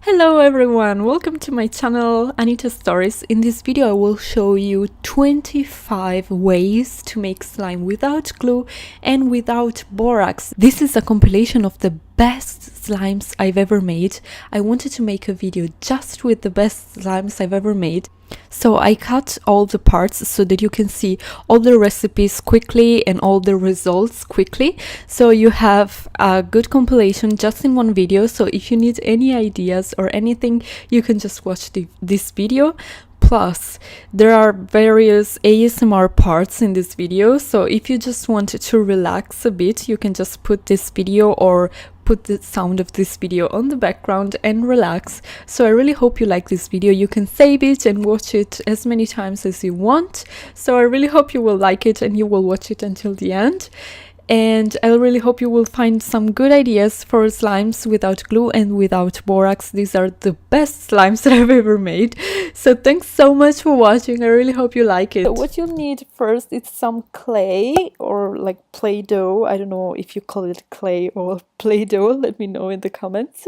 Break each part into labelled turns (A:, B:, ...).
A: Hello everyone, welcome to my channel Anita Stories. In this video I will show you 25 ways to make slime without glue and without borax. This is a compilation of the best slimes I've ever made. I wanted to make a video just with the best slimes I've ever made. So I cut all the parts so that you can see all the recipes quickly and all the results quickly. So you have a good compilation just in one video. So if you need any ideas or anything, you can just watch this video. Plus, there are various ASMR parts in this video. So if you just want to relax a bit, you can just put this video or put the sound of this video on the background and relax. So I really hope you like this video. You can save it and watch it as many times as you want. So I really hope you will like it and you will watch it until the end. And I really hope you will find some good ideas for slimes without glue and without borax. These are the best slimes that I've ever made. So thanks so much for watching. I really hope you like it. So what you'll need first is some clay or like Play-Doh. I don't know if you call it clay or Play-Doh. Let me know in the comments.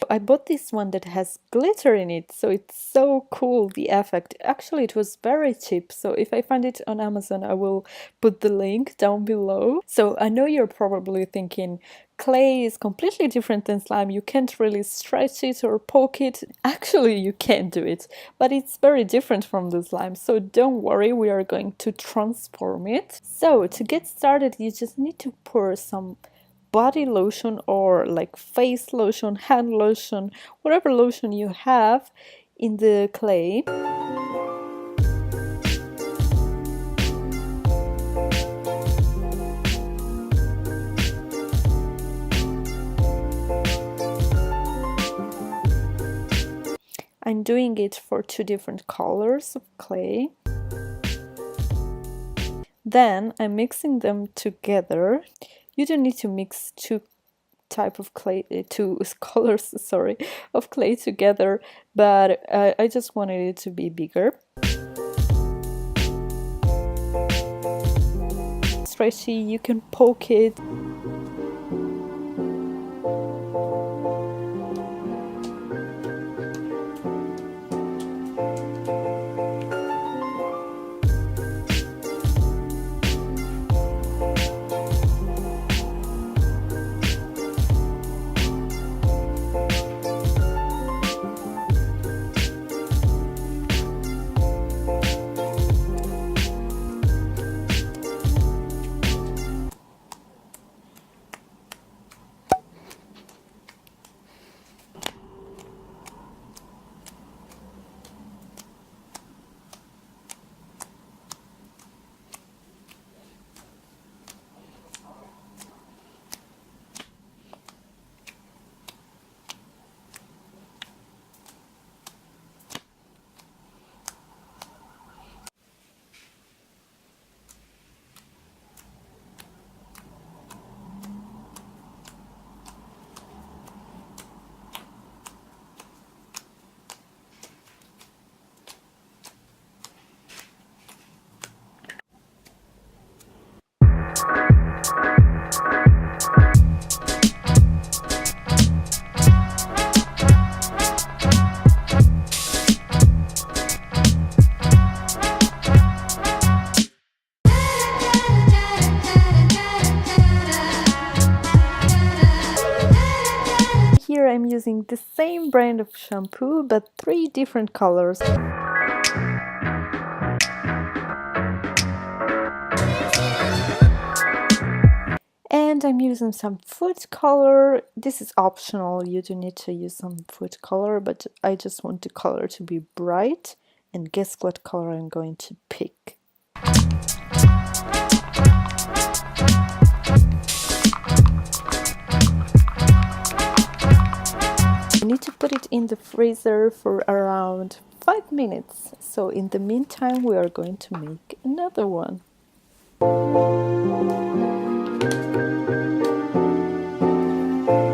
A: I bought this one that has glitter in it, so it's so cool, the effect. Actually, it was very cheap, so if I find it on Amazon, I will put the link down below. So I know you're probably thinking, clay is completely different than slime, you can't really stretch it or poke it. Actually, you can do it, but it's very different from the slime, so don't worry, we are going to transform it. So to get started, you just need to pour some body lotion or like face lotion, hand lotion, whatever lotion you have in the clay. I'm doing it for two different colors of clay. Then I'm mixing them together. You don't need to mix two colors, sorry, of clay together, but I just wanted it to be bigger. Stretchy, you can poke it. Here I'm using the same brand of shampoo, but 3 different colors. And I'm using some food color. This is optional, you do need to use some food color, but I just want the color to be bright. And guess what color I'm going to pick? I need to put it in the freezer for around 5 minutes. So in the meantime, we are going to make another one.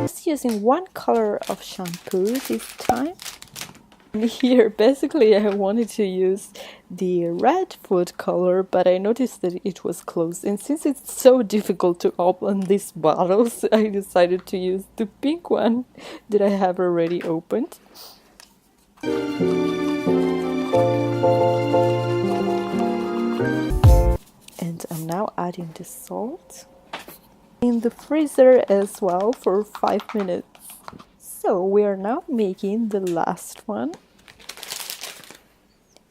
A: Just using one color of shampoo this time. Here, basically, I wanted to use the red food color, but I noticed that it was closed. And since it's so difficult to open these bottles, I decided to use the pink one that I have already opened. And I'm now adding the salt in the freezer as well for 5 minutes. So we are now making the last one.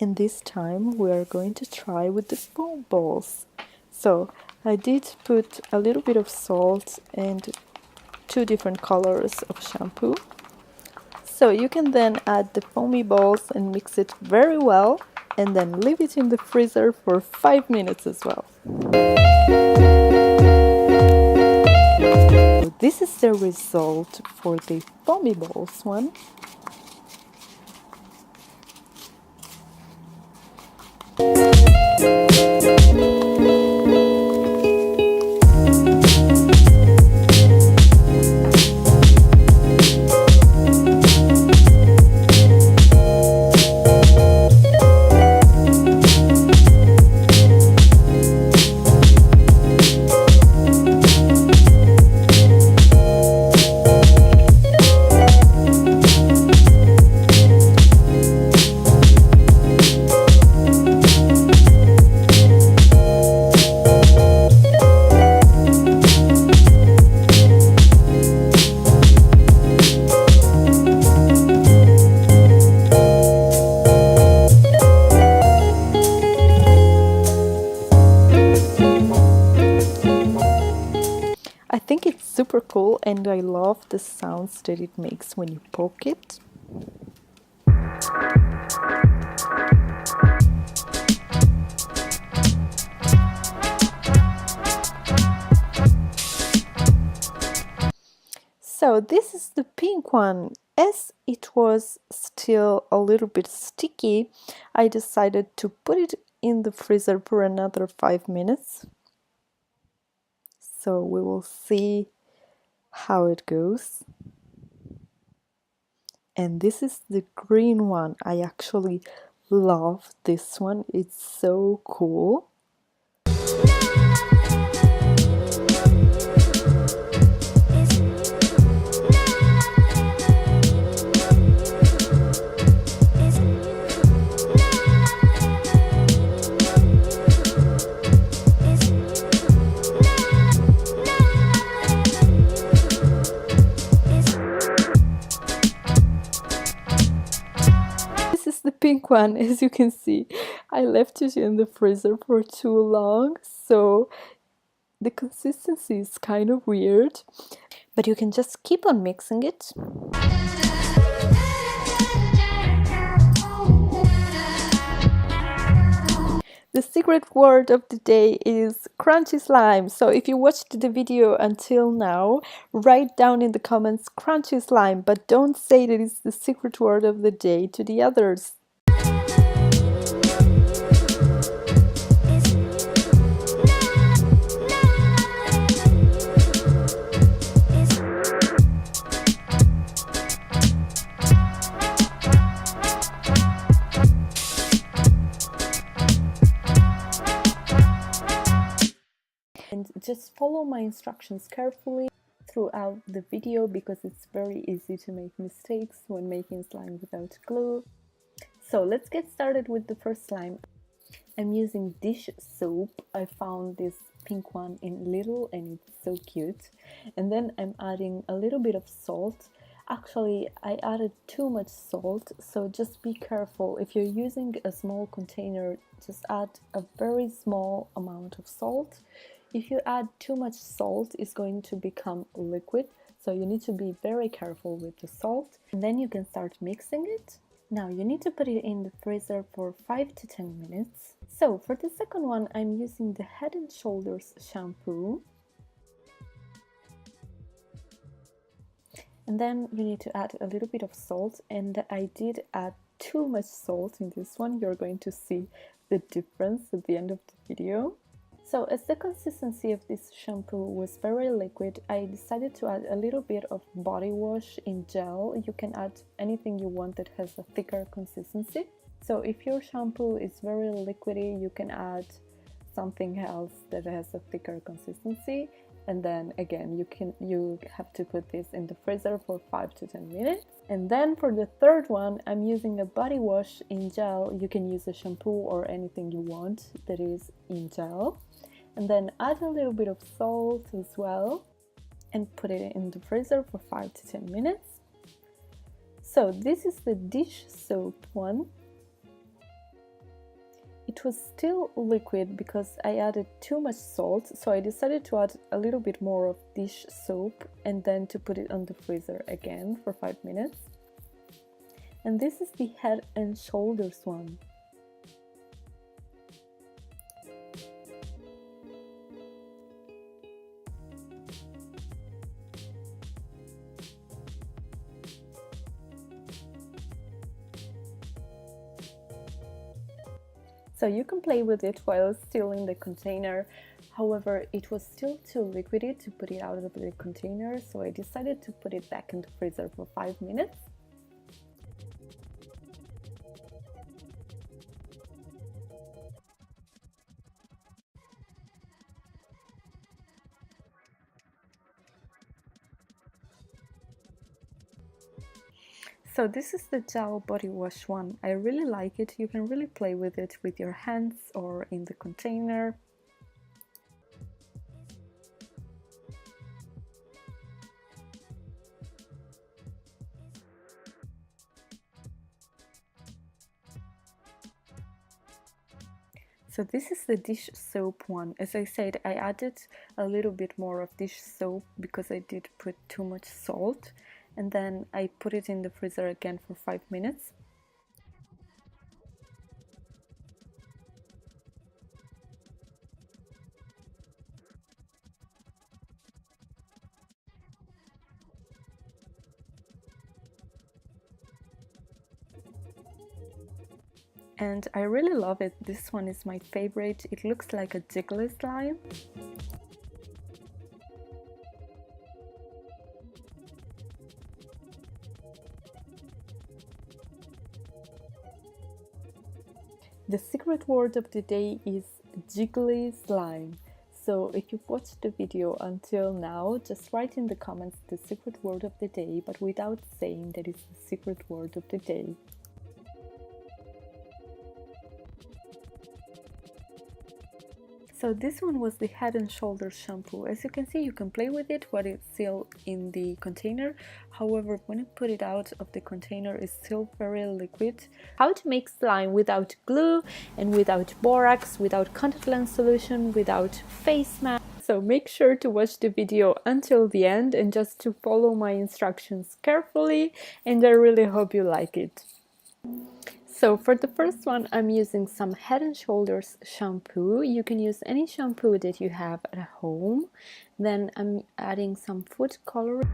A: And this time we are going to try with the foam balls. So I did put a little bit of salt and 2 different colors of shampoo. So you can then add the foamy balls and mix it very well, and then leave it in the freezer for 5 minutes as well. So this is the result for the foamy balls one. I think it's super cool, and I love the sounds that it makes when you poke it. So this is the pink one. As it was still a little bit sticky, I decided to put it in the freezer for another 5 minutes. So we will see how it goes. And this is the green one. I actually love this one. It's so cool. The pink one, as you can see, I left it in the freezer for too long, so the consistency is kind of weird, but you can just keep on mixing it. The secret word of the day is crunchy slime. So if you watched the video until now, write down in the comments crunchy slime, but don't say that it's the secret word of the day to the others. And just follow my instructions carefully throughout the video, because it's very easy to make mistakes when making slime without glue. So let's get started with the first slime. I'm using dish soap. I found this pink one in Lidl and it's so cute. And then I'm adding a little bit of salt. Actually, I added too much salt, so just be careful. If you're using a small container, just add a very small amount of salt. If you add too much salt, it's going to become liquid, so you need to be very careful with the salt. And then you can start mixing it. Now you need to put it in the freezer for 5 to 10 minutes. So for the second one, I'm using the Head and Shoulders shampoo. And then you need to add a little bit of salt, and I did add too much salt in this one. You're going to see the difference at the end of the video. So as the consistency of this shampoo was very liquid, I decided to add a little bit of body wash in gel. You can add anything you want that has a thicker consistency. So if your shampoo is very liquidy, you can add something else that has a thicker consistency. And then again, you have to put this in the freezer for 5 to 10 minutes. And then for the third one, I'm using a body wash in gel. You can use a shampoo or anything you want that is in gel. And then add a little bit of salt as well and put it in the freezer for 5 to 10 minutes. So this is the dish soap one. It was still liquid because I added too much salt, so I decided to add a little bit more of dish soap and then to put it on the freezer again for 5 minutes. And this is the Head and Shoulders one. So you can play with it while it's still in the container. However, it was still too liquidy to put it out of the container, so I decided to put it back in the freezer for 5 minutes. So this is the gel body wash one. I really like it. You can really play with it with your hands or in the container. So this is the dish soap one. As I said, I added a little bit more of dish soap because I did put too much salt. And then I put it in the freezer again for 5 minutes. And I really love it. This one is my favorite. It looks like a jiggly slime. The secret word of the day is jiggly slime. So if you've watched the video until now, just write in the comments the secret word of the day, but without saying that it's the secret word of the day. So this one was the Head and Shoulders shampoo. As you can see, you can play with it while it's still in the container. However, when you put it out of the container, it's still very liquid. How to make slime without glue and without borax, without contact lens solution, without face mask. So make sure to watch the video until the end and just to follow my instructions carefully, and I really hope you like it. So for the first one, I'm using some Head and Shoulders shampoo. You can use any shampoo that you have at home. Then I'm adding some food coloring.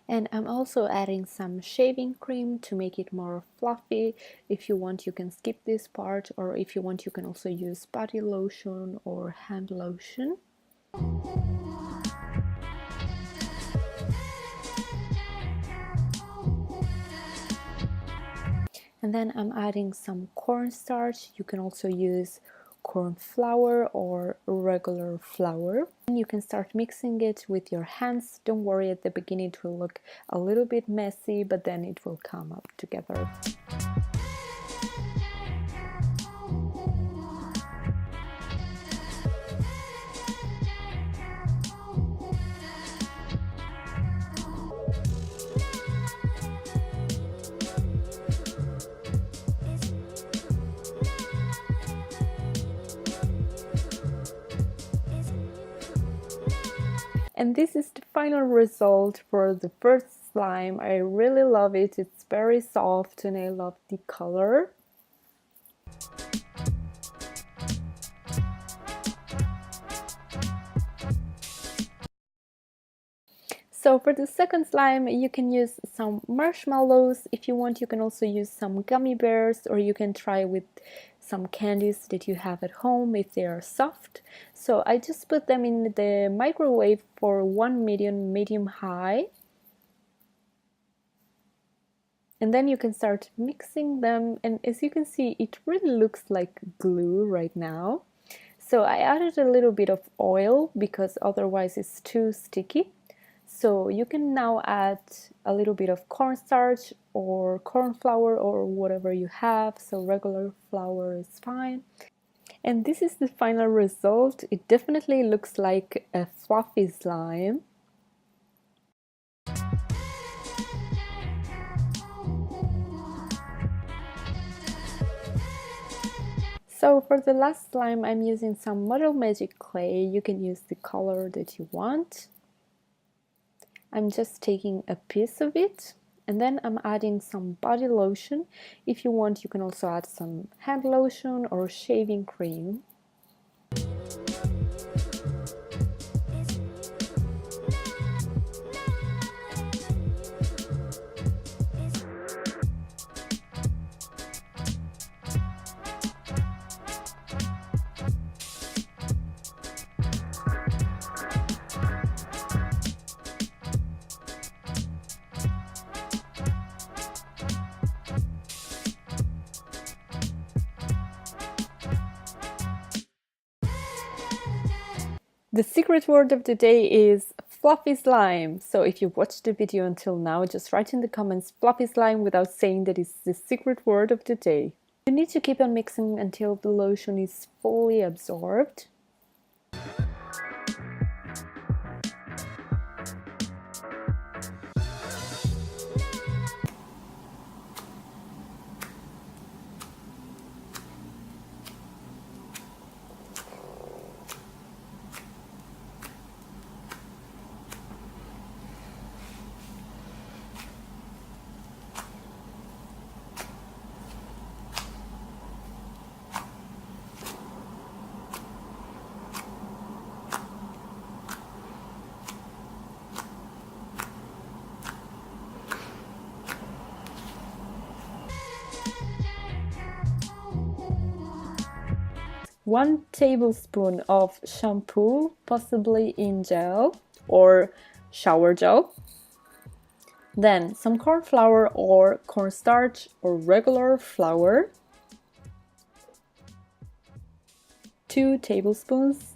A: And I'm also adding some shaving cream to make it more fluffy. If you want, you can skip this part, or if you want, you can also use body lotion or hand lotion. And then I'm adding some cornstarch. You can also use corn flour or regular flour. And you can start mixing it with your hands. Don't worry, at the beginning it will look a little bit messy, but then it will come up together. And this is the final result for the first slime. I really love it. It's very soft and I love the color. So for the second slime, you can use some marshmallows. If you want, you can also use some gummy bears, or you can try with some candies that you have at home if they are soft. So I just put them in the microwave for 1 medium high. And then you can start mixing them, and as you can see, it really looks like glue right now. So I added a little bit of oil because otherwise it's too sticky. So you can now add a little bit of cornstarch or corn flour or whatever you have, so regular flour is fine. And this is the final result. It definitely looks like a fluffy slime. So for the last slime, I'm using some Model Magic clay. You can use the color that you want. I'm just taking a piece of it, and then I'm adding some body lotion. If you want, you can also add some hand lotion or shaving cream. The secret word of the day is fluffy slime. So if you watched the video until now, just write in the comments fluffy slime without saying that it's the secret word of the day. You need to keep on mixing until the lotion is fully absorbed. One tablespoon of shampoo, possibly in gel or shower gel. Then some corn flour or cornstarch or regular flour. 2 tablespoons.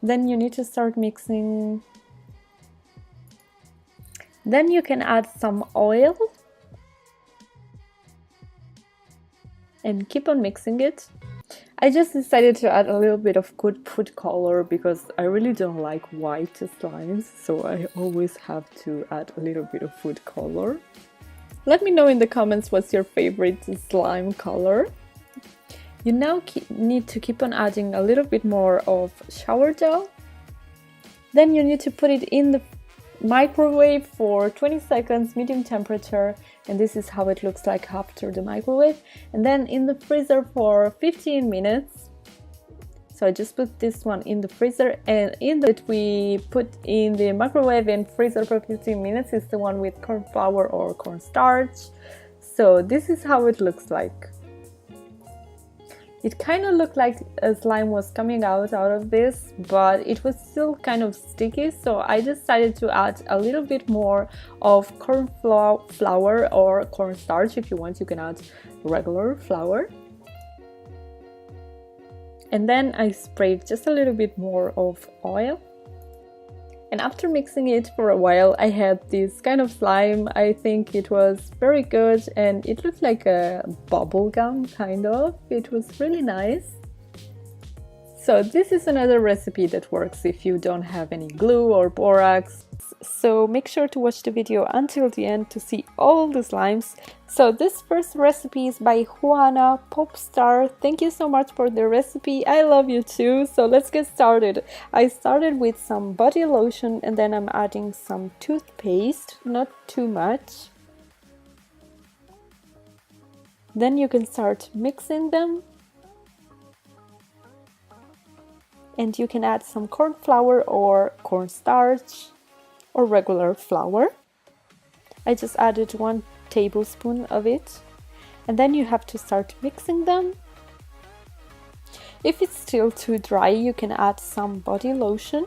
A: Then you need to start mixing. Then you can add some oil and keep on mixing it. I just decided to add a little bit of good food color because I really don't like white slimes, so I always have to add a little bit of food color. Let me know in the comments what's your favorite slime color. You now need to keep on adding a little bit more of shower gel. Then you need to put it in the microwave for 20 seconds, medium temperature, and this is how it looks like after the microwave. And then in the freezer for 15 minutes. So I just put this one in the freezer, and in that we put in the microwave and freezer for 15 minutes is the one with corn flour or cornstarch. So this is how it looks like. It kind of looked like a slime was coming out of this, but it was still kind of sticky, so I decided to add a little bit more of corn flour or cornstarch. If you want, you can add regular flour. And then I sprayed just a little bit more of oil. And after mixing it for a while, I had this kind of slime. I think it was very good and it looked like a bubble gum kind of. It was really nice. So this is another recipe that works if you don't have any glue or borax. So make sure to watch the video until the end to see all the slimes. So this first recipe is by Juana Popstar. Thank you so much for the recipe. I love you too. So let's get started. I started with some body lotion and then I'm adding some toothpaste, not too much. Then you can start mixing them. And you can add some corn flour or cornstarch or regular flour. I just added 1 tablespoon of it. and then you have to start mixing them. If it's still too dry, you can add some body lotion,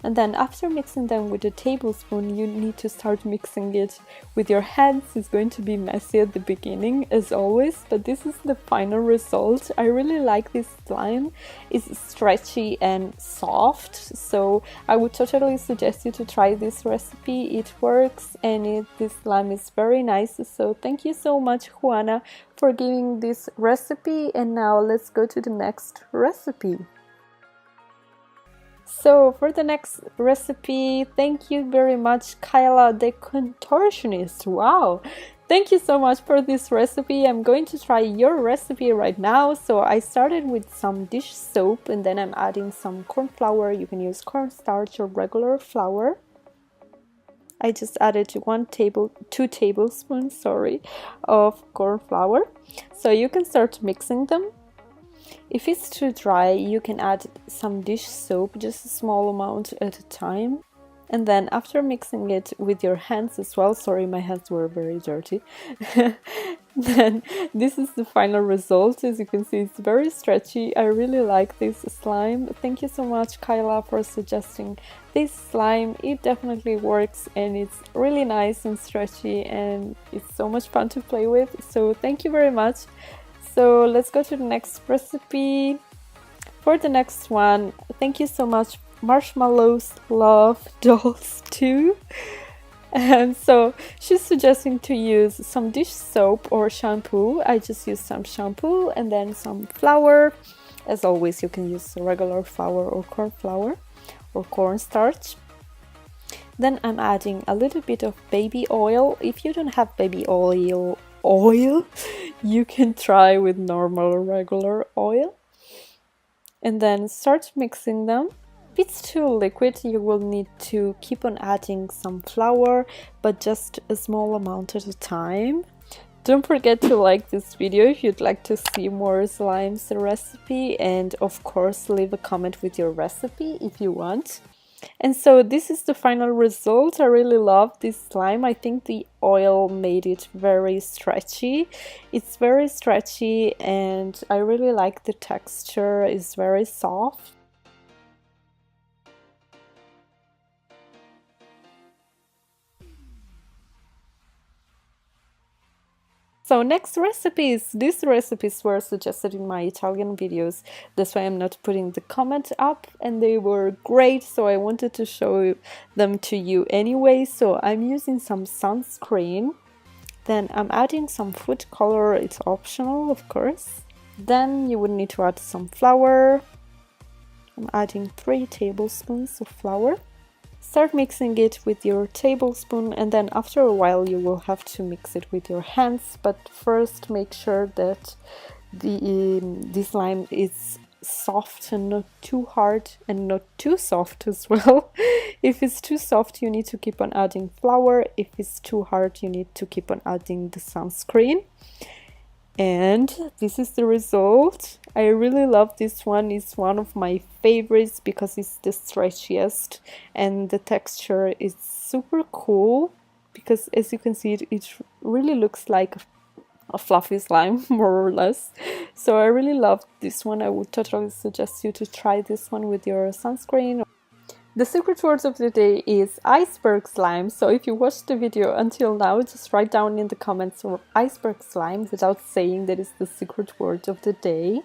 A: and then after mixing them with a tablespoon, you need to start mixing it with your hands. It's going to be messy at the beginning as always, but this is the final result. I really like this slime. It's stretchy and soft, so I would totally suggest you to try this recipe. It works, and this slime is very nice. So thank you so much, Juana, for giving this recipe. And now let's go to the next recipe. So for the next recipe, thank you very much, Kyla the Contortionist. Wow! Thank you so much for this recipe. I'm going to try your recipe right now. So I started with some dish soap, and then I'm adding some corn flour. You can use cornstarch or regular flour. I just added 2 tablespoons, of corn flour. So you can start mixing them. If it's too dry, you can add some dish soap, just a small amount at a time. And then after mixing it with your hands as well, sorry, my hands were very dirty, then this is the final result. As you can see, it's very stretchy. I really like this slime. Thank you so much, Kyla, for suggesting this slime. It definitely works, and it's really nice and stretchy, and it's so much fun to play with. So thank you very much. So let's go to the next recipe. For the next one, thank you so much, Marshmallows Love Dolls 2. And so she's suggesting to use some dish soap or shampoo. I just use some shampoo and then some flour. As always, you can use regular flour or corn flour or cornstarch. Then I'm adding a little bit of baby oil. If you don't have baby oil, you can try with normal regular oil, and then start mixing them. If it's too liquid, you will need to keep on adding some flour, but just a small amount at a time. Don't forget to like this video if you'd like to see more slimes recipe, and of course leave a comment with your recipe if you want. And so this is the final result. I really love this slime. I think the oil made it very stretchy. It's very stretchy, and I really like the texture. It's very soft. So next recipes. These recipes were suggested in my Italian videos. That's why I'm not putting the comment up, and they were great, so I wanted to show them to you anyway. So I'm using some sunscreen. Then I'm adding some food color. It's optional, of course. Then you would need to add some flour. I'm adding 3 tablespoons of flour. Start mixing it with your tablespoon, and then after a while you will have to mix it with your hands, but first make sure that the slime is soft and not too hard and not too soft as well. If it's too soft, you need to keep on adding flour. If it's too hard, you need to keep on adding the sunscreen. And this is the result. I really love this one. It's one of my favorites because it's the stretchiest, and the texture is super cool because, as you can see, it really looks like a fluffy slime, more or less. So I really love this one. I would totally suggest you to try this one with your sunscreen. The secret word of the day is iceberg slime. So if you watched the video until now, just write down in the comments iceberg slime without saying that is the secret word of the day.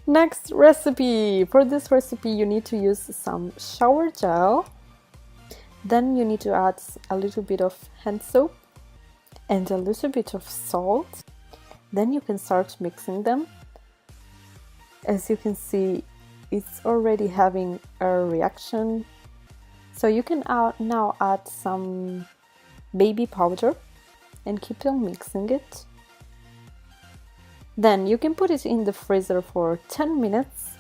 A: Next recipe. For this recipe, you need to use some shower gel. Then you need to add a little bit of hand soap and a little bit of salt. Then you can start mixing them. As you can see, it's already having a reaction. So you can now add some baby powder and keep on mixing it. Then you can put it in the freezer for 10 minutes.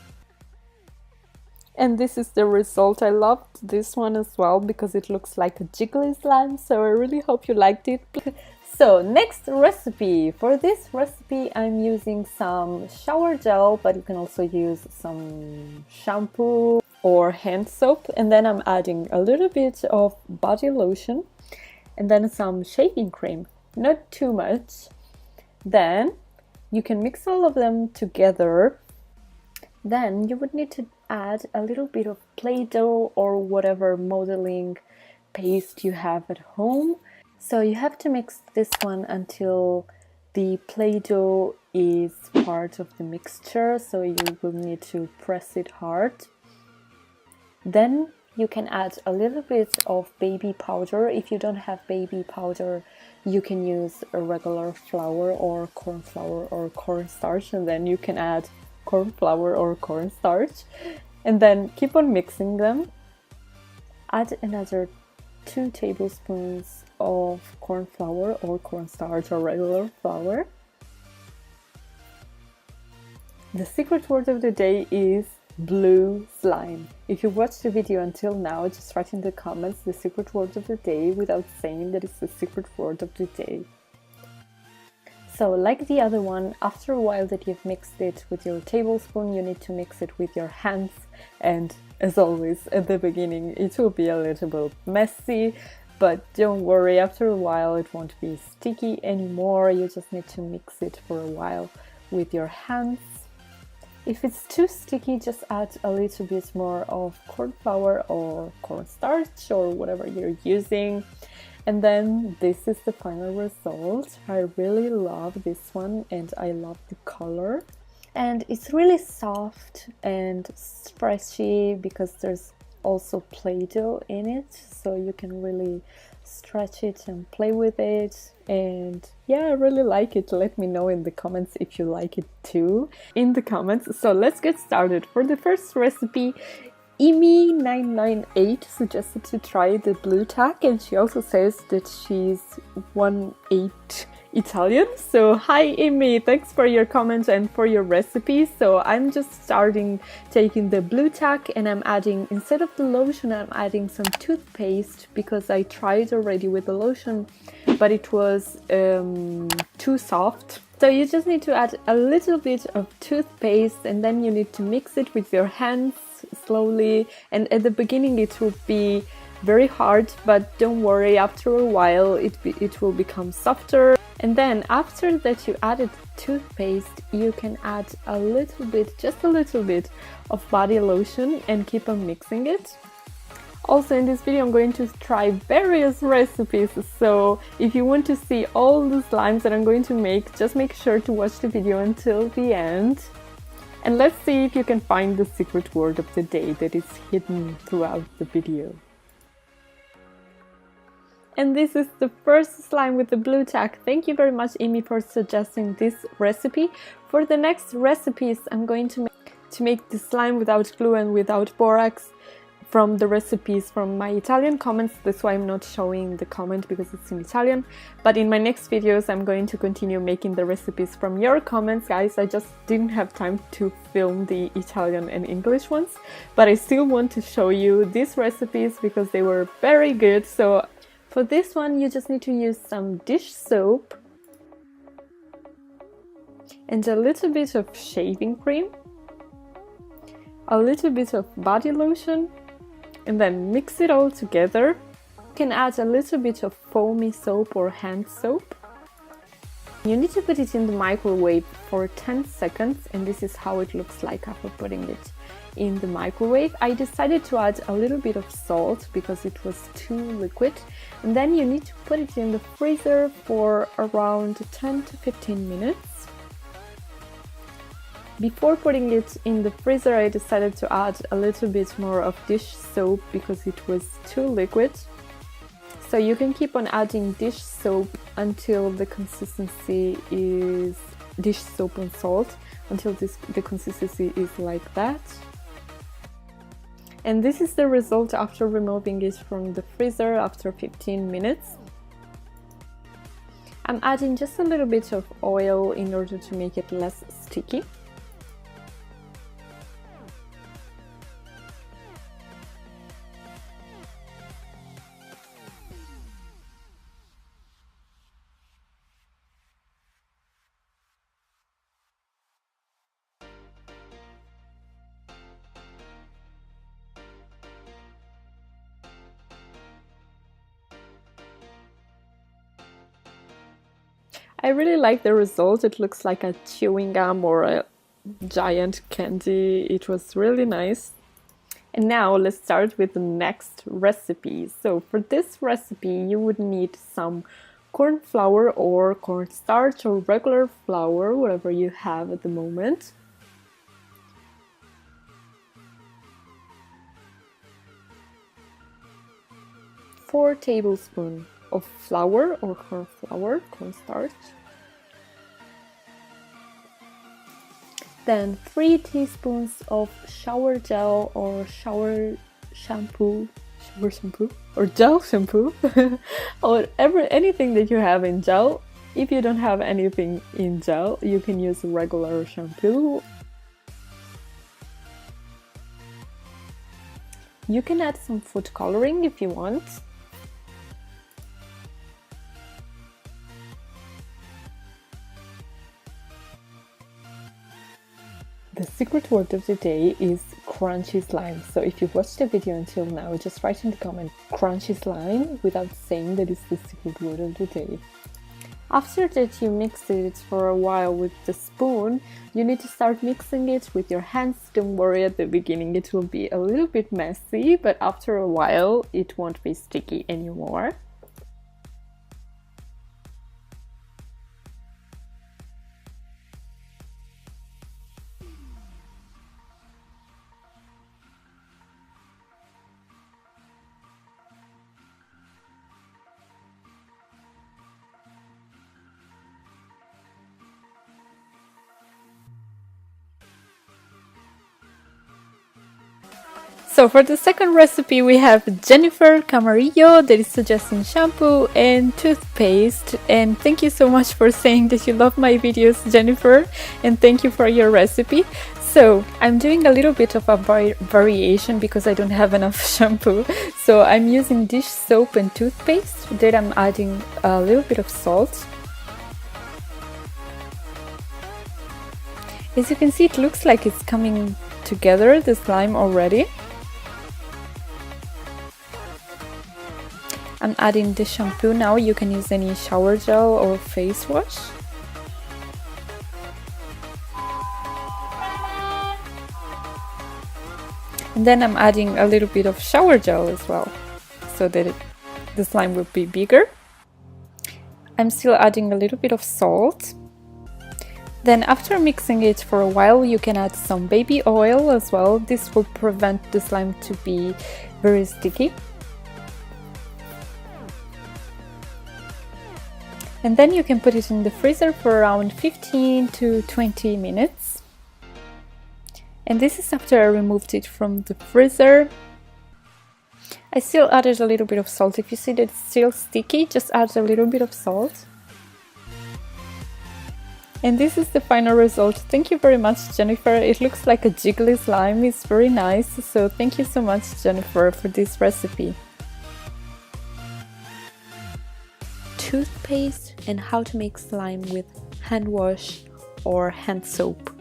A: And this is the result. I loved this one as well because it looks like a jiggly slime. So I really hope you liked it. So next recipe. For this recipe I'm using some shower gel, but you can also use some shampoo or hand soap. And then I'm adding a little bit of body lotion and then some shaving cream, not too much. Then you can mix all of them together. Then you would need to add a little bit of Play-Doh or whatever modeling paste you have at home. So you have to mix this one until the Play-Doh is part of the mixture, so you will need to press it hard. Then you can add a little bit of baby powder. If you don't have baby powder, you can use a regular flour or corn flour or cornstarch, and then you can add corn flour or cornstarch, and then keep on mixing them. Add another 2 tablespoons of corn flour or cornstarch or regular flour. The secret word of the day is blue slime. If you watched the video until now, just write in the comments the secret word of the day without saying that it's the secret word of the day. So like the other one, after a while that you've mixed it with your tablespoon, you need to mix it with your hands, and as always at the beginning it will be a little bit messy, but don't worry, after a while it won't be sticky anymore. You just need to mix it for a while with your hands. If it's too sticky, just add a little bit more of corn flour or cornstarch or whatever you're using. And then this is the final result. I really love this one and I love the color. And it's really soft and stretchy because there's also Play-Doh in it, so you can really stretch it and play with it. And yeah, I really like it. Let me know in the comments if you like it too in the comments. So let's get started. For the first recipe, Emi998 suggested to try the blue tack, and she also says that she's 1/8 Italian. So hi Emi, thanks for your comments and for your recipe. So I'm just starting taking the blue tack, and I'm adding, instead of the lotion, I'm adding some toothpaste because I tried already with the lotion, but it was too soft. So you just need to add a little bit of toothpaste, and then you need to mix it with your hands slowly. And at the beginning it will be very hard, but don't worry, after a while it will become softer. And then after that you added toothpaste, you can add a little bit, just a little bit of body lotion and keep on mixing it. Also in this video I'm going to try various recipes, so if you want to see all the slimes that I'm going to make, just make sure to watch the video until the end. And let's see if you can find the secret word of the day that is hidden throughout the video. And this is the first slime with the blue tack. Thank you very much, Amy, for suggesting this recipe. For the next recipes, I'm going to make the slime without glue and without borax from the recipes from my Italian comments. That's why I'm not showing the comment, because it's in Italian. But in my next videos, I'm going to continue making the recipes from your comments, guys. I just didn't have time to film the Italian and English ones, but I still want to show you these recipes because they were very good. So for this one, you just need to use some dish soap and a little bit of shaving cream, a little bit of body lotion, and then mix it all together. You can add a little bit of foamy soap or hand soap. You need to put it in the microwave for 10 seconds, and this is how it looks like after putting it in the microwave. I decided to add a little bit of salt because it was too liquid, and then you need to put it in the freezer for around 10 to 15 minutes. Before putting it in the freezer, I decided to add a little bit more of dish soap because it was too liquid. So you can keep on adding dish soap until the consistency is dish soap and salt, until the consistency is like that. And this is the result after removing it from the freezer after 15 minutes. I'm adding just a little bit of oil in order to make it less sticky. I really like the result. It looks like a chewing gum or a giant candy. It was really nice. And now let's start with the next recipe. So for this recipe you would need some corn flour or cornstarch or regular flour, whatever you have at the moment. Four tablespoons of flour or corn flour, cornstarch. Then 3 teaspoons of shower gel or shower shampoo or gel shampoo or anything that you have in gel. If you don't have anything in gel, you can use regular shampoo. You can add some food coloring if you want. The secret word of the day is crunchy slime. So if you've watched the video until now, just write in the comment crunchy slime without saying that it's the secret word of the day. After that you mix it for a while with the spoon, you need to start mixing it with your hands. Don't worry, at the beginning it will be a little bit messy, but after a while it won't be sticky anymore. So for the second recipe we have Jennifer Camarillo that is suggesting shampoo and toothpaste, and thank you so much for saying that you love my videos, Jennifer, and thank you for your recipe. So I'm doing a little bit of a variation because I don't have enough shampoo, so I'm using dish soap and toothpaste. Then I'm adding a little bit of salt. As you can see, it looks like it's coming together, the slime already. I'm adding the shampoo now. You can use any shower gel or face wash. And then I'm adding a little bit of shower gel as well, so that the slime will be bigger. I'm still adding a little bit of salt. Then after mixing it for a while, you can add some baby oil as well. This will prevent the slime to be very sticky. And then you can put it in the freezer for around 15 to 20 minutes. And this is after I removed it from the freezer. I still added a little bit of salt. If you see that it's still sticky, just add a little bit of salt. And this is the final result. Thank you very much, Jennifer. It looks like a jiggly slime. It's very nice. So thank you so much, Jennifer, for this recipe. Toothpaste and how to make slime with hand wash or hand soap.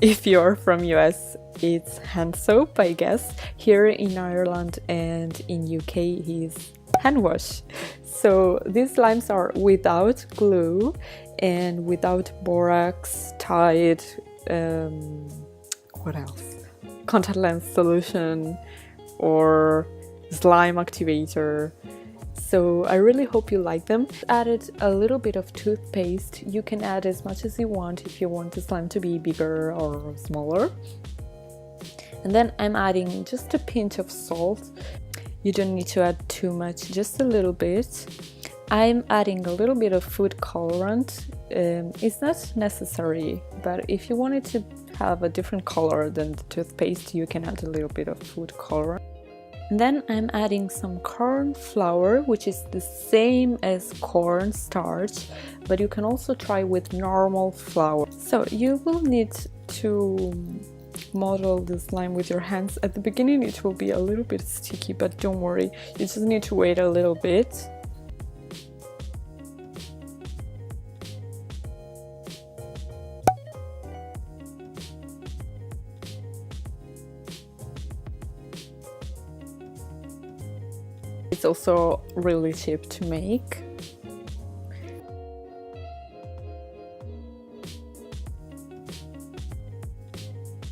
A: If you're from US, it's hand soap, I guess. Here in Ireland and in UK is hand wash. So these slimes are without glue and without borax, Tide, what else? Contact lens solution or slime activator. So I really hope you like them. Added a little bit of toothpaste. You can add as much as you want if you want the slime to be bigger or smaller. And then I'm adding just a pinch of salt. You don't need to add too much, just a little bit. I'm adding a little bit of food colorant. It's not necessary, but if you want it to have a different color than the toothpaste, you can add a little bit of food colorant. And then I'm adding some corn flour, which is the same as corn starch, but you can also try with normal flour. So you will need to model the slime with your hands. At the beginning it will be a little bit sticky, but don't worry, you just need to wait a little bit. It's also really cheap to make.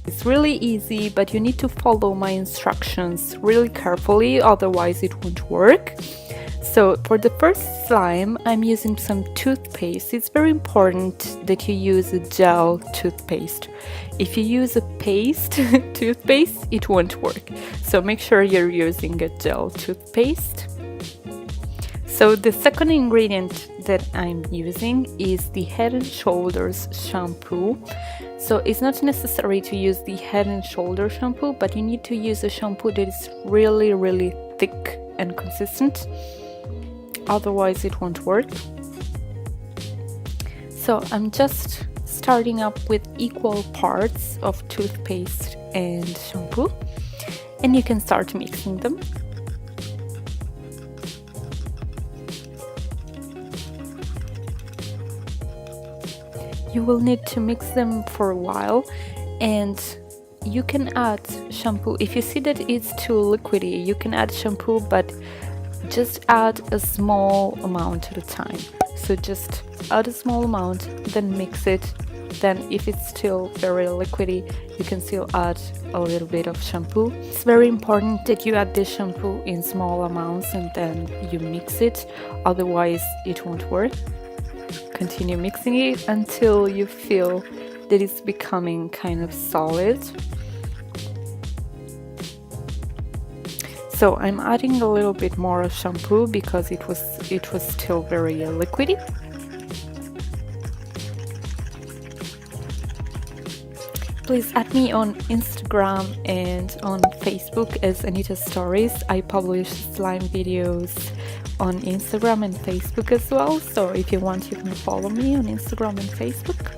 A: It's really easy, but you need to follow my instructions really carefully, otherwise it won't work. So for the first slime, I'm using some toothpaste. It's very important that you use a gel toothpaste. If you use a paste toothpaste, it won't work. So make sure you're using a gel toothpaste. So the second ingredient that I'm using is the Head & Shoulders shampoo. So it's not necessary to use the Head & Shoulders shampoo, but you need to use a shampoo that is really thick and consistent. Otherwise it won't work. So I'm just starting up with equal parts of toothpaste and shampoo, and you can start mixing them. You will need to mix them for a while, and you can add shampoo. If you see that it's too liquidy, you can add shampoo, but just add a small amount at a time. So just add a small amount, then mix it. Then if it's still very liquidy, you can still add a little bit of shampoo. It's very important that you add this shampoo in small amounts and then you mix it, otherwise it won't work. Continue mixing it until you feel that it's becoming kind of solid. So I'm adding a little bit more shampoo because it was still very liquidy. Please add me on Instagram and on Facebook as Anita Stories. I publish slime videos on Instagram and Facebook as well. So if you want, you can follow me on Instagram and Facebook.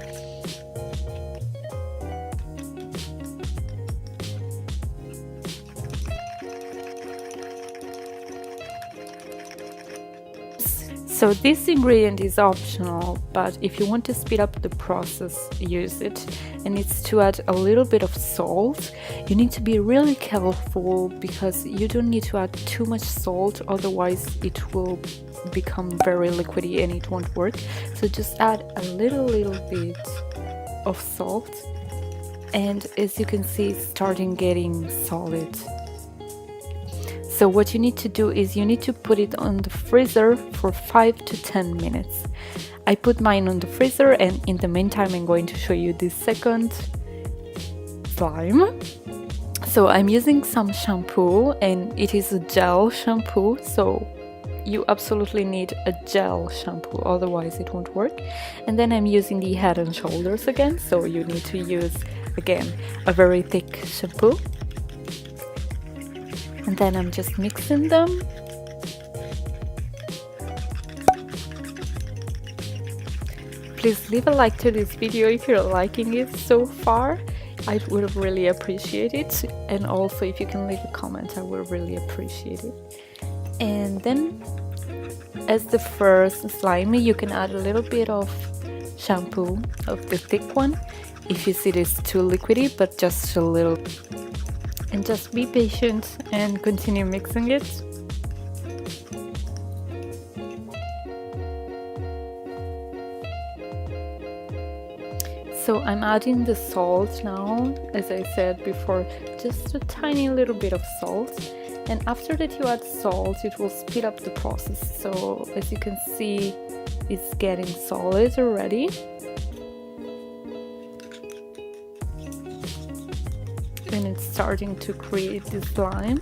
A: So this ingredient is optional, but if you want to speed up the process, use it. And it's to add a little bit of salt. You need to be really careful because you don't need to add too much salt, otherwise it will become very liquidy and it won't work. So just add a little bit of salt, and as you can see, it's starting getting solid. So what you need to do is you need to put it on the freezer for 5 to 10 minutes. I put mine on the freezer, and in the meantime I'm going to show you the second slime. So I'm using some shampoo, and it is a gel shampoo, so you absolutely need a gel shampoo, otherwise it won't work. And then I'm using the Head & Shoulders again, so you need to use again a very thick shampoo. And then I'm just mixing them. Please leave a like to this video if you're liking it so far. I would really appreciate it. And also if you can leave a comment, I would really appreciate it. And then as the first slime, you can add a little bit of shampoo, of the thick one, if you see this too liquidy, but just a little. And just be patient and continue mixing it. So I'm adding the salt now, as I said before, just a tiny little bit of salt. And after that you add salt, it will speed up the process. So as you can see, it's getting solid already. And it's starting to create this slime.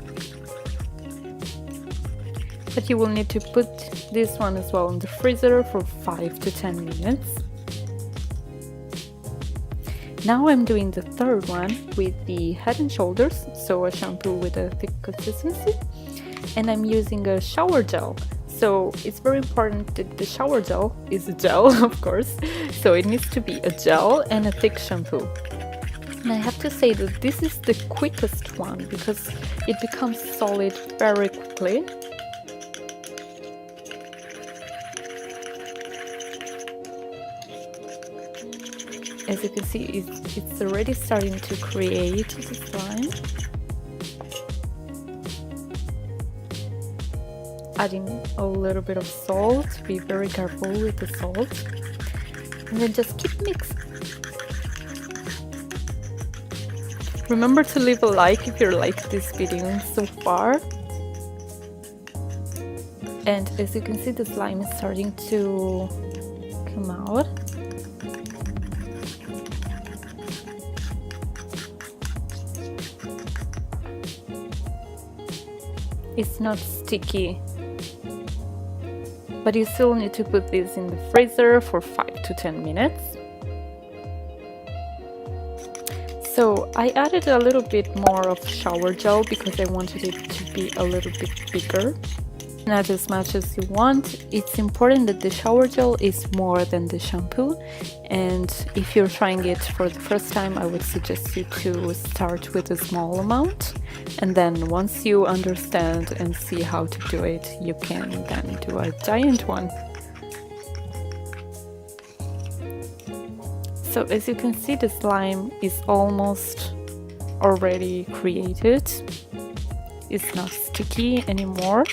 A: But you will need to put this one as well in the freezer for 5 to 10 minutes. Now I'm doing the third one with the Head & Shoulders, so a shampoo with a thick consistency. And I'm using a shower gel. So it's very important that the shower gel is a gel, of course. So it needs to be a gel and a thick shampoo. And I have to say that this is the quickest one because it becomes solid very quickly. As you can see, it's already starting to create the slime. Adding a little bit of salt, be very careful with the salt. And then just keep mixing. Remember to leave a like if you like this video so far. And as you can see, the slime is starting to come out. It's not sticky, but you still need to put this in the freezer for 5 to 10 minutes. So I added a little bit more of shower gel because I wanted it to be a little bit bigger. Not as much as you want. It's important that the shower gel is more than the shampoo, and if you're trying it for the first time, I would suggest you to start with a small amount, and then once you understand and see how to do it, you can then do a giant one. So as you can see, the slime is almost already created. It's not sticky anymore.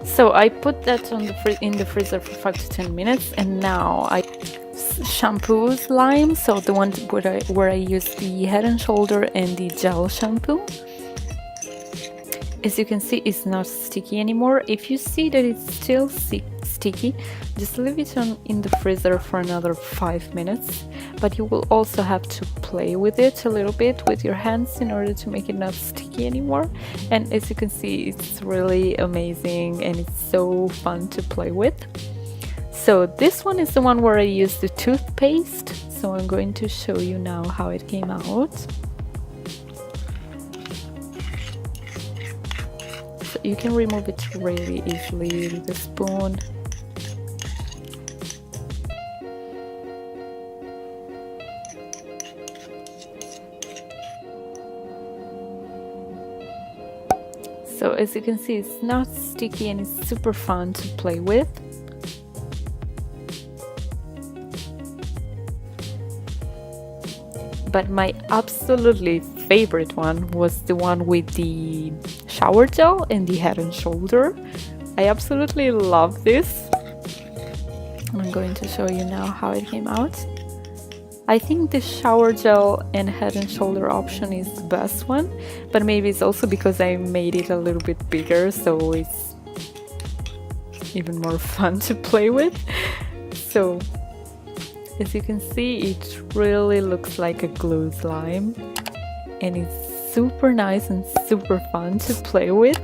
A: So I put that on in the freezer for 5 to 10 minutes, and now I shampoo slime, so the one where I use the Head and Shoulder and the gel shampoo. As you can see, it's not sticky anymore. If you see that it's still sticky, just leave it in the freezer for another 5 minutes. But you will also have to play with it a little bit with your hands in order to make it not sticky anymore. And as you can see, it's really amazing and it's so fun to play with. So this one is the one where I used the toothpaste. So I'm going to show you now how it came out. So you can remove it really easily with a spoon. So as you can see, it's not sticky and it's super fun to play with. But my absolutely favorite one was the one with the shower gel and the Head and Shoulder. I absolutely love this. I'm going to show you now how it came out. I think the shower gel and Head and Shoulder option is the best one, but maybe it's also because I made it a little bit bigger, so it's even more fun to play with. So as you can see, it really looks like a glue slime, and it's super nice and super fun to play with.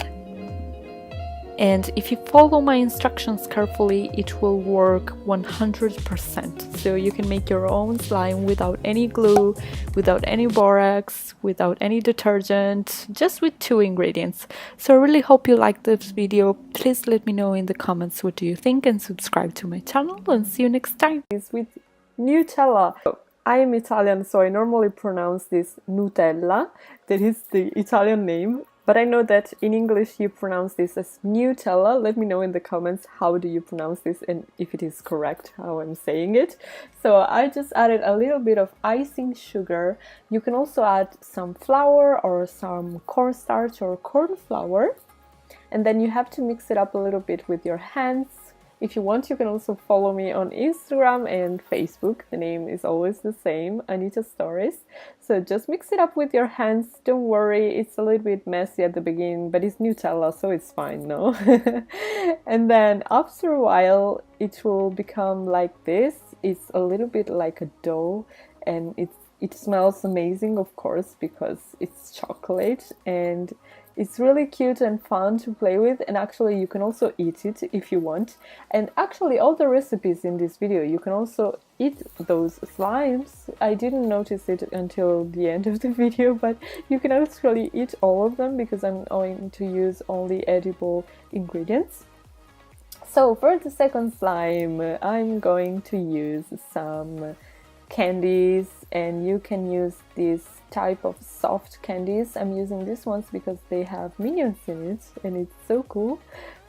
A: And if you follow my instructions carefully, it will work 100%. So you can make your own slime without any glue, without any borax, without any detergent, just with 2 ingredients. So I really hope you liked this video. Please let me know in the comments what do you think, and subscribe to my channel, and see you next time. It's with Nutella. I am Italian, so I normally pronounce this Nutella. That is the Italian name. But I know that in English you pronounce this as Nutella. Let me know in the comments how do you pronounce this and if it is correct how I'm saying it. So I just added a little bit of icing sugar. You can also add some flour or some cornstarch or corn flour. And then you have to mix it up a little bit with your hands. If you want, you can also follow me on Instagram and Facebook. The name is always the same, Anita Stories. So just mix it up with your hands. Don't worry, it's a little bit messy at the beginning, but it's Nutella, so it's fine, no? And then after a while, it will become like this. It's a little bit like a dough, and it smells amazing, of course, because it's chocolate, and it's really cute and fun to play with. And actually you can also eat it if you want. And actually all the recipes in this video, you can also eat those slimes. I didn't notice it until the end of the video, but you can actually eat all of them because I'm going to use only edible ingredients. So for the second slime, I'm going to use some candies, and you can use this type of soft candies. I'm using these ones because they have minions in it and it's so cool.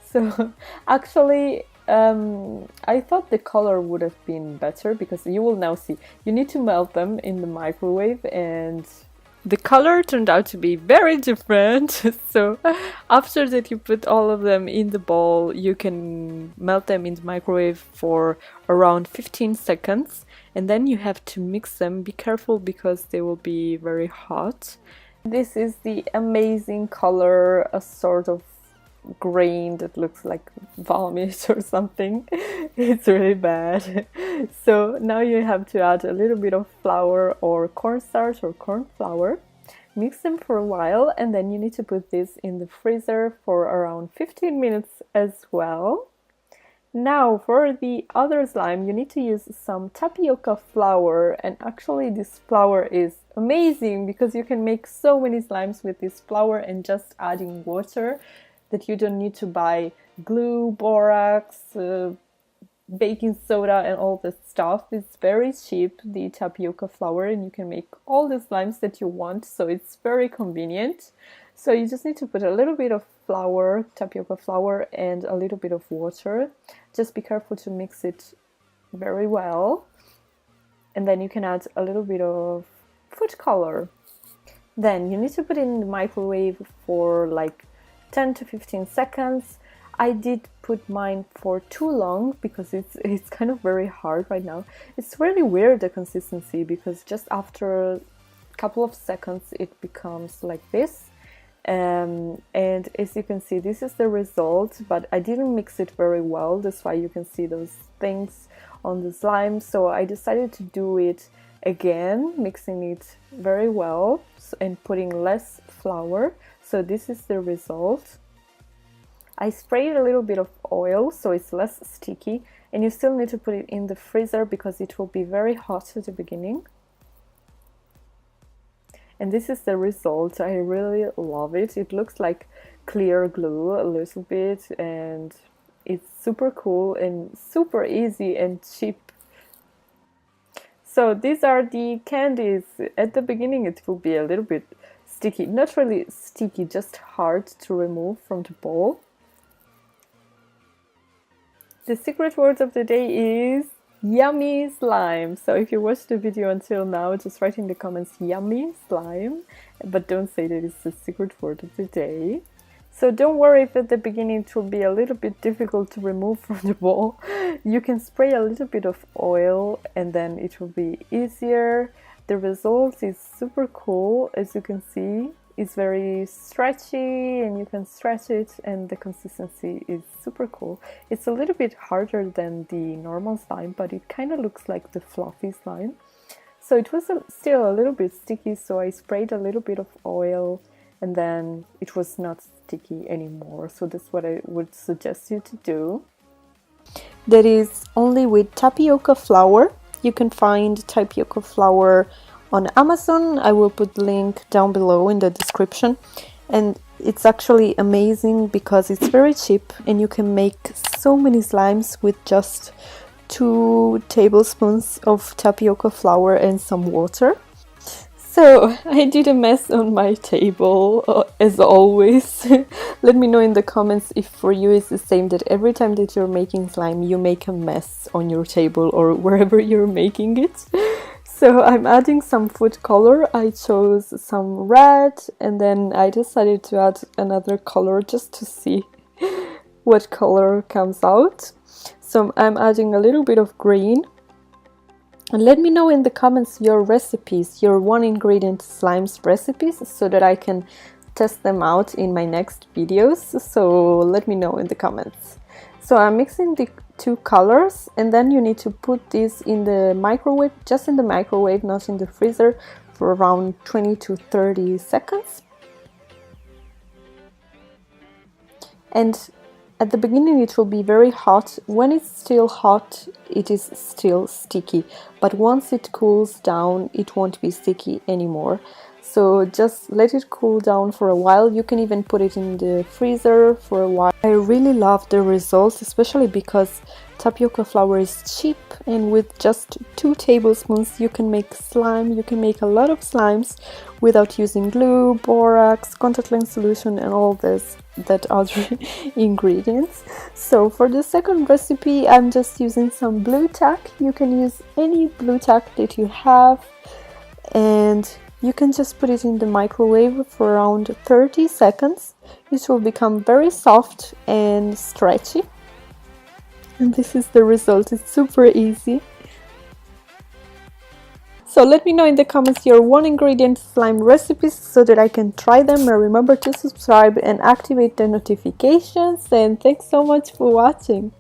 A: So actually I thought the color would have been better, because you will now see you need to melt them in the microwave, and The color turned out to be very different. So after that you put all of them in the bowl, you can melt them in the microwave for around 15 seconds, and then you have to mix them. Be careful because they will be very hot. This is the amazing color, a sort of grain that looks like vomit or something. It's really bad. So now you have to add a little bit of flour or cornstarch or corn flour, mix them for a while, and then you need to put this in the freezer for around 15 minutes as well. Now for the other slime, you need to use some tapioca flour, and actually this flour is amazing because you can make so many slimes with this flour and just adding water, that you don't need to buy glue, borax, baking soda and all this stuff. It's very cheap, the tapioca flour, and you can make all the slimes that you want, so it's very convenient. So you just need to put a little bit of flour, tapioca flour, and a little bit of water. Just be careful to mix it very well. And then you can add a little bit of food color. Then you need to put it in the microwave for like 10 to 15 seconds. I did put mine for too long because it's kind of very hard right now. It's really weird, the consistency, because just after a couple of seconds it becomes like this. And as you can see, this is the result, but I didn't mix it very well. That's why you can see those things on the slime. So I decided to do it again, mixing it very well and putting less flour. So this is the result. I sprayed a little bit of oil so it's less sticky, and you still need to put it in the freezer because it will be very hot at the beginning. And this is the result. I really love it. It looks like clear glue a little bit, and it's super cool and super easy and cheap. So these are the candies. At the beginning it will be a little bit sticky, not really sticky, just hard to remove from the bowl. The secret word of the day is yummy slime. So if you watched the video until now, just write in the comments yummy slime, but don't say that it's the secret word of the day. So don't worry if at the beginning it will be a little bit difficult to remove from the bowl. You can spray a little bit of oil and then it will be easier. The result is super cool. As you can see, it's very stretchy and you can stretch it, and the consistency is super cool. It's a little bit harder than the normal slime, but it kind of looks like the fluffy slime. So it was still a little bit sticky, so I sprayed a little bit of oil and then it was not sticky anymore. So that's what I would suggest you to do. That is only with tapioca flour. You can find tapioca flour on Amazon. I will put the link down below in the description. And it's actually amazing because it's very cheap and you can make so many slimes with just 2 tablespoons of tapioca flour and some water. So I did a mess on my table, as always. Let me know in the comments if for you it's the same, that every time that you're making slime you make a mess on your table or wherever you're making it. So I'm adding some food color. I chose some red and then I decided to add another color just to see what color comes out. So I'm adding a little bit of green. And let me know in the comments your recipes, your 1 ingredient slimes recipes, so that I can test them out in my next videos. So let me know in the comments. So I'm mixing the 2 colors, and then you need to put this in the microwave, just in the microwave, not in the freezer, for around 20 to 30 seconds. And at the beginning it will be very hot. When it's still hot, it is still sticky, but once it cools down, it won't be sticky anymore. So just let it cool down for a while. You can even put it in the freezer for a while. I really love the results, especially because tapioca flour is cheap, and with just 2 tablespoons you can make slime. You can make a lot of slimes without using glue, borax, contact lens solution and all that other ingredients. So for the second recipe I'm just using some blue tack. You can use any blue tack that you have, and You can just put it in the microwave for around 30 seconds. It will become very soft and stretchy. And this is the result. It's super easy. So let me know in the comments your one ingredient slime recipes so that I can try them, and remember to subscribe and activate the notifications, and thanks so much for watching.